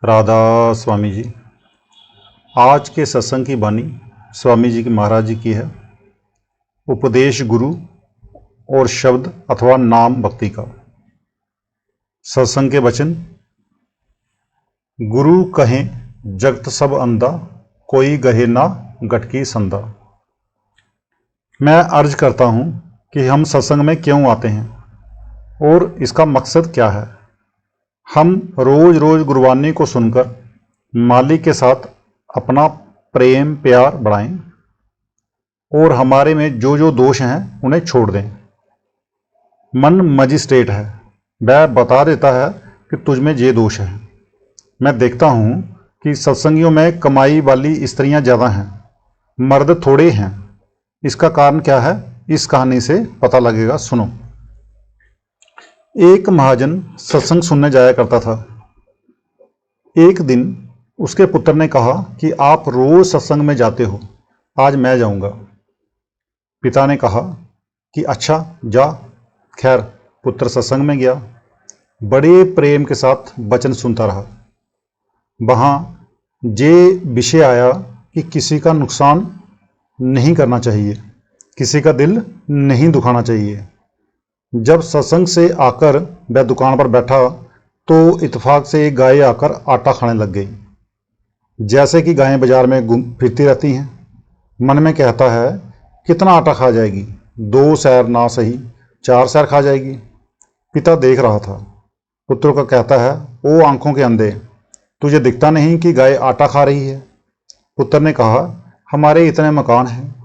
राधा स्वामी जी। आज के सत्संग की वाणी स्वामी जी की महाराज जी की है। उपदेश गुरु और शब्द अथवा नाम भक्ति का। सत्संग के वचन। गुरु कहें जगत सब अंधा, कोई गहे ना गटकी संधा। मैं अर्ज करता हूँ कि हम सत्संग में क्यों आते हैं और इसका मकसद क्या है। हम रोज रोज गुरबानी को सुनकर मालिक के साथ अपना प्रेम प्यार बढ़ाएं और हमारे में जो जो दोष हैं उन्हें छोड़ दें। मन मजिस्ट्रेट है, वह बता देता है कि तुझ में ये दोष है। मैं देखता हूँ कि सत्संगियों में कमाई वाली स्त्रियां ज़्यादा हैं, मर्द थोड़े हैं। इसका कारण क्या है, इस कहानी से पता लगेगा। सुनो। एक महाजन सत्संग सुनने जाया करता था। एक दिन उसके पुत्र ने कहा कि आप रोज सत्संग में जाते हो, आज मैं जाऊंगा। पिता ने कहा कि अच्छा जा। खैर पुत्र सत्संग में गया, बड़े प्रेम के साथ वचन सुनता रहा। वहाँ ये विषय आया कि किसी का नुकसान नहीं करना चाहिए, किसी का दिल नहीं दुखाना चाहिए। जब सत्संग से आकर वह दुकान पर बैठा तो इत्तेफाक से एक गाय आकर आटा खाने लग गई। जैसे कि गायें बाजार में घूम फिरती रहती हैं, मन में कहता है कितना आटा खा जाएगी, 2 सैर ना सही 4 सैर खा जाएगी। पिता देख रहा था। पुत्र को कहता है, ओ आंखों के अंधे, तुझे दिखता नहीं कि गाय आटा खा रही है। पुत्र ने कहा, हमारे इतने मकान हैं,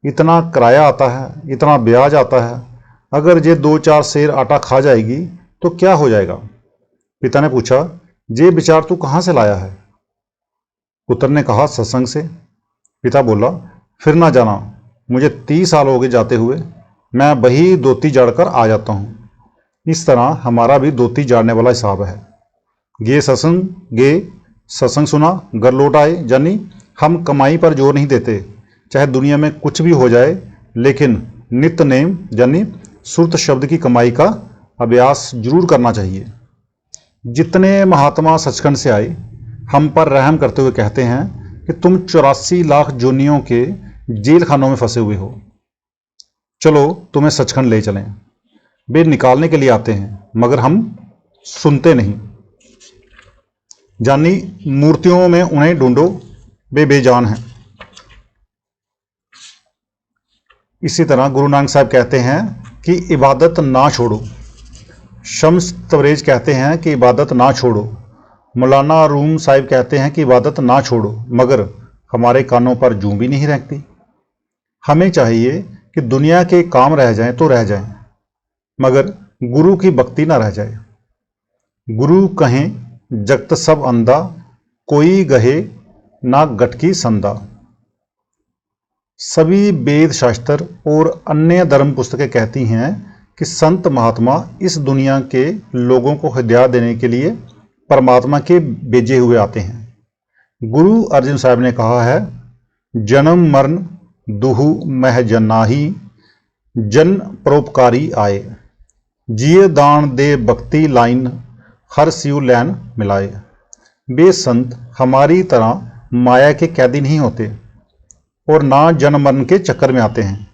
इतना किराया आता है, इतना ब्याज आता है, अगर ये 2-4 सेर आटा खा जाएगी तो क्या हो जाएगा। पिता ने पूछा, ये विचार तू कहाँ से लाया है। पुत्र ने कहा, सत्संग से। पिता बोला, फिर ना जाना, मुझे 30 साल हो गए जाते हुए, मैं वही धोती जाड़कर आ जाता हूँ। इस तरह हमारा भी धोती जाड़ने वाला हिसाब है। गे सत्संग सुना, घर लौट आए। यानी हम कमाई पर जोर नहीं देते, चाहे दुनिया में कुछ भी हो जाए, लेकिन नित्य नेम यानी सुरत शब्द की कमाई का अभ्यास जरूर करना चाहिए। जितने महात्मा सचखंड से आए हम पर रहम करते हुए कहते हैं कि तुम 84 लाख जोनियों के जेल खानों में फंसे हुए हो, चलो तुम्हें सचखंड ले चलें। वे निकालने के लिए आते हैं मगर हम सुनते नहीं। जानी मूर्तियों में उन्हें ढूंढो, वे बेजान हैं। इसी तरह गुरु नानक साहब कहते हैं कि इबादत ना छोड़ो। शम्स तबरेज कहते हैं कि इबादत ना छोड़ो। मौलाना रूम साहिब कहते हैं कि इबादत ना छोड़ो, मगर हमारे कानों पर जूं भी नहीं रहती। हमें चाहिए कि दुनिया के काम रह जाएं तो रह जाएं, मगर गुरु की भक्ति ना रह जाए। गुरु कहें जगत सब अंधा, कोई गहे ना गटकी संधा। सभी वेद शास्त्र और अन्य धर्म पुस्तकें कहती हैं कि संत महात्मा इस दुनिया के लोगों को हिदायत देने के लिए परमात्मा के भेजे हुए आते हैं। गुरु अर्जुन साहब ने कहा है, जन्म मरण दुहु मह जनाही, जन परोपकारी आए, जिये दान दे भक्ति लाइन, हर सिउ लैन मिलाए। वे संत हमारी तरह माया के कैदी नहीं होते और ना जन्म मरण के चक्कर में आते हैं,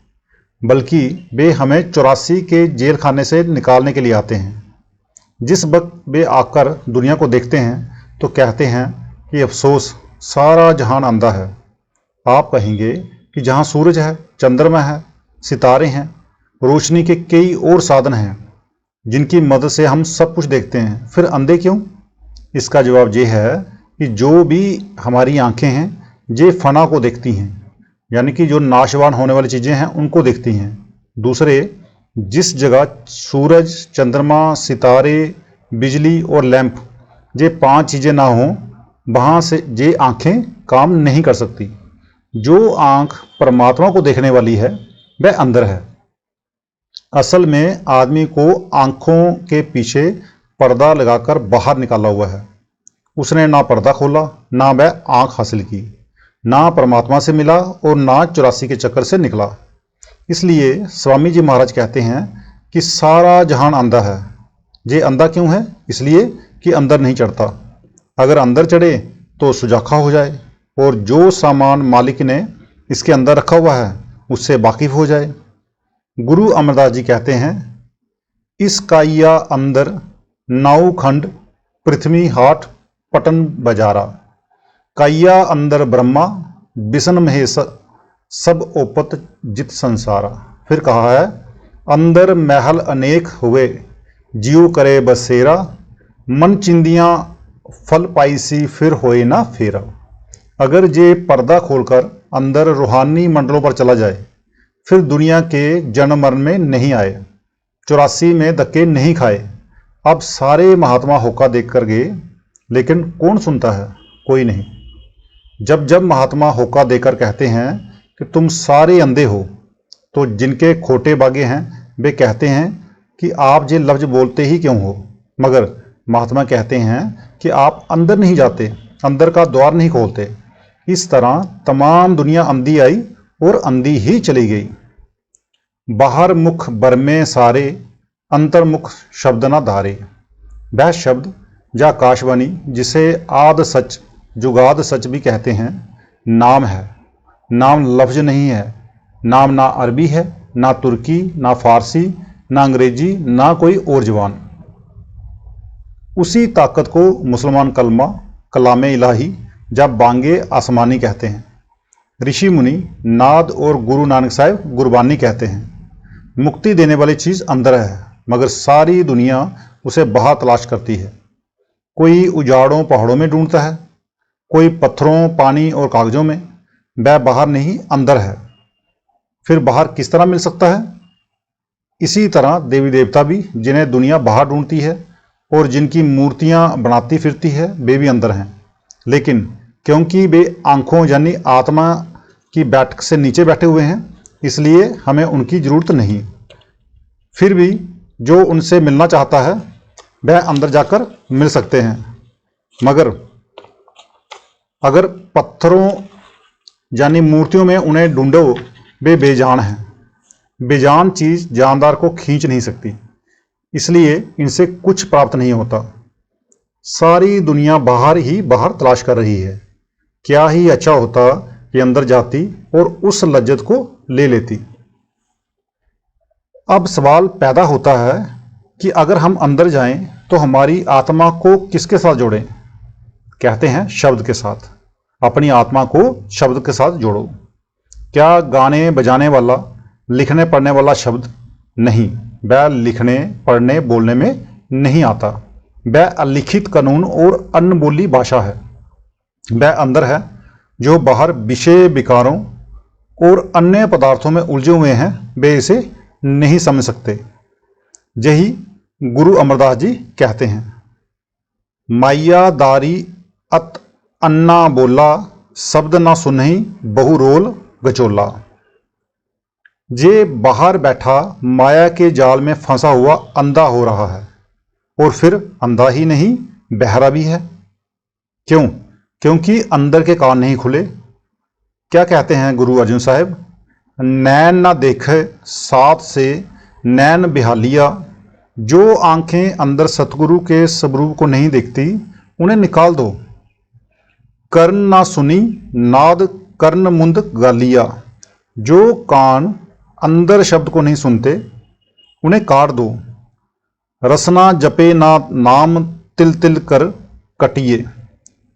बल्कि वे हमें 84 के जेल खाने से निकालने के लिए आते हैं। जिस वक्त वे आकर दुनिया को देखते हैं तो कहते हैं कि अफसोस, सारा जहान अंधा है। आप कहेंगे कि जहाँ सूरज है, चंद्रमा है, सितारे हैं, रोशनी के कई और साधन हैं जिनकी मदद से हम सब कुछ देखते हैं, फिर अंधे क्यों। इसका जवाब ये है कि जो भी हमारी आंखें हैं ये फना को देखती हैं, यानी कि जो नाशवान होने वाली चीज़ें हैं उनको देखती हैं। दूसरे, जिस जगह सूरज, चंद्रमा, सितारे, बिजली और लैंप, ये 5 चीज़ें ना हों, वहाँ से ये आँखें काम नहीं कर सकती। जो आँख परमात्मा को देखने वाली है वह अंदर है। असल में आदमी को आँखों के पीछे पर्दा लगाकर बाहर निकाला हुआ है। उसने ना पर्दा खोला, ना वह आँख हासिल की, ना परमात्मा से मिला और ना 84 के चक्कर से निकला। इसलिए स्वामी जी महाराज कहते हैं कि सारा जहान अंधा है। ये अंधा क्यों है? इसलिए कि अंदर नहीं चढ़ता। अगर अंदर चढ़े तो सुजाखा हो जाए और जो सामान मालिक ने इसके अंदर रखा हुआ है उससे वाकिफ हो जाए। गुरु अमरदास जी कहते हैं, इस काइया अंदर नाऊ खंड पृथ्वी हाट पटन बजारा, काइया अंदर ब्रह्मा बिसन महेश सब ओपत जित संसारा। फिर कहा है, अंदर महल अनेक हुए जीव करे बसेरा, मन चिंदियाँ फल पाईसी फिर होए ना फेरा। अगर ये पर्दा खोलकर अंदर रूहानी मंडलों पर चला जाए फिर दुनिया के जन्म मरण में नहीं आए, 84 में धक्के नहीं खाए। अब सारे महात्मा होका देख कर गए लेकिन कौन सुनता है? कोई नहीं। जब जब महात्मा होका देकर कहते हैं कि तुम सारे अंधे हो तो जिनके खोटे बागे हैं वे कहते हैं कि आप ये लफ्ज बोलते ही क्यों हो। मगर महात्मा कहते हैं कि आप अंदर नहीं जाते, अंदर का द्वार नहीं खोलते। इस तरह तमाम दुनिया अंधी आई और अंधी ही चली गई। बाहर मुख बरमे सारे अंतर्मुख शब्द न धारे। वह शब्द या आकाशवाणी जिसे आद सच जुगाद सच भी कहते हैं, नाम है। नाम लफ्ज नहीं है। नाम ना अरबी है, ना तुर्की, ना फारसी, ना अंग्रेजी, ना कोई और जबान। उसी ताकत को मुसलमान कलमा कलामे इलाही या बांगे आसमानी कहते हैं। ऋषि मुनि नाद और गुरु नानक साहब गुरबानी कहते हैं। मुक्ति देने वाली चीज़ अंदर है मगर सारी दुनिया उसे बाहर तलाश करती है। कोई उजाड़ों पहाड़ों में ढूंढता है, कोई पत्थरों पानी और कागजों में। वह बाहर नहीं अंदर है। फिर बाहर किस तरह मिल सकता है? इसी तरह देवी देवता भी जिन्हें दुनिया बाहर ढूंढती है और जिनकी मूर्तियां बनाती फिरती है वे भी अंदर हैं, लेकिन क्योंकि वे आंखों यानी आत्मा की बैठक से नीचे बैठे हुए हैं इसलिए हमें उनकी ज़रूरत नहीं। फिर भी जो उनसे मिलना चाहता है वह अंदर जाकर मिल सकते हैं। मगर अगर पत्थरों यानी मूर्तियों में उन्हें ढूंढो वे बेजान हैं। बेजान चीज़ जानदार को खींच नहीं सकती, इसलिए इनसे कुछ प्राप्त नहीं होता। सारी दुनिया बाहर ही बाहर तलाश कर रही है। क्या ही अच्छा होता कि अंदर जाती और उस लज्जत को ले लेती। अब सवाल पैदा होता है कि अगर हम अंदर जाएं तो हमारी आत्मा को किसके साथ जोड़ें? कहते हैं शब्द के साथ। अपनी आत्मा को शब्द के साथ जोड़ो। क्या गाने बजाने वाला, लिखने पढ़ने वाला शब्द? नहीं, वह लिखने पढ़ने बोलने में नहीं आता। वह अलिखित कानून और अनबोली भाषा है। वह अंदर है जो बाहर विषय विकारों और अन्य पदार्थों में उलझे हुए हैं, वे इसे नहीं समझ सकते। यही गुरु अमरदास जी कहते हैं, माइया दारी अत अन्ना बोला, शब्द ना सुनही बहु रोल गचोला। जे बाहर बैठा माया के जाल में फंसा हुआ अंधा हो रहा है और फिर अंधा ही नहीं बहरा भी है। क्यों? क्योंकि अंदर के कान नहीं खुले। क्या कहते हैं गुरु अर्जुन साहब? नैन ना देखे साथ से नैन बिहालिया। जो आंखें अंदर सतगुरु के स्वरूप को नहीं देखती उन्हें निकाल दो। कर्ण ना सुनी नाद कर्ण मुंद गालिया। जो कान अंदर शब्द को नहीं सुनते उन्हें काट दो। रसना जपे ना नाम तिल तिल कर कटिए।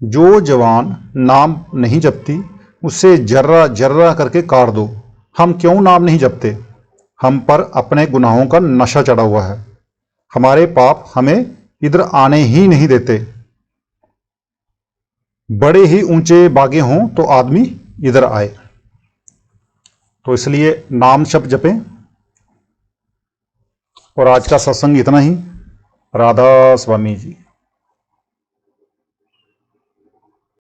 जो जवान नाम नहीं जपती उसे जर्रा जर्रा करके काट दो। हम क्यों नाम नहीं जपते? हम पर अपने गुनाहों का नशा चढ़ा हुआ है। हमारे पाप हमें इधर आने ही नहीं देते। बड़े ही ऊंचे बागे हों तो आदमी इधर आए। तो इसलिए नाम शब्द जपें। और आज का सत्संग इतना ही। राधा स्वामी जी।